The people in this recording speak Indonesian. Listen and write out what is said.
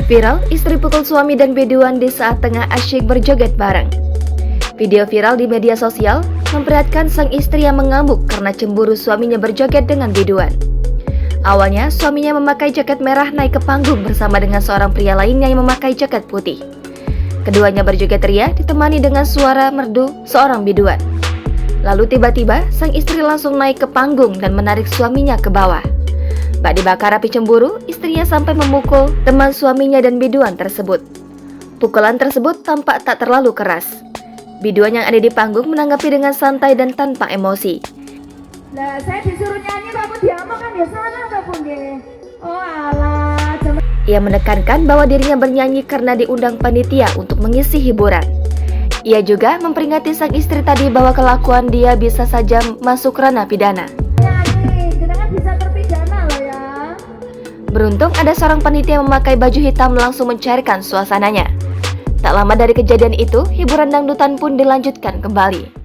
Viral, istri pukul suami dan biduan di saat tengah asyik berjoget bareng. Video viral di media sosial memperlihatkan sang istri yang mengamuk karena cemburu suaminya berjoget dengan biduan. Awalnya, suaminya memakai jaket merah naik ke panggung bersama dengan seorang pria lainnya yang memakai jaket putih. Keduanya berjoget ria ditemani dengan suara merdu seorang biduan. Lalu tiba-tiba, sang istri langsung naik ke panggung dan menarik suaminya ke bawah. Bak dibakar api cemburu, istrinya sampai memukul teman suaminya dan biduan tersebut. Pukulan tersebut tampak tak terlalu keras. Biduan yang ada di panggung menanggapi dengan santai dan tanpa emosi. Lah, saya disuruh nyanyi kamu diamuk kan ya salah kamu nggih. Oh alah, Ia menekankan bahwa dirinya bernyanyi karena diundang panitia untuk mengisi hiburan. Ia juga memperingati sang istri tadi bahwa kelakuan dia bisa saja masuk ranah pidana. nyanyi, jenengan bisa terpidana loh ya. Beruntung ada seorang panitia yang memakai baju hitam langsung mencairkan suasananya. Tak lama dari kejadian itu, hiburan dangdutan pun dilanjutkan kembali.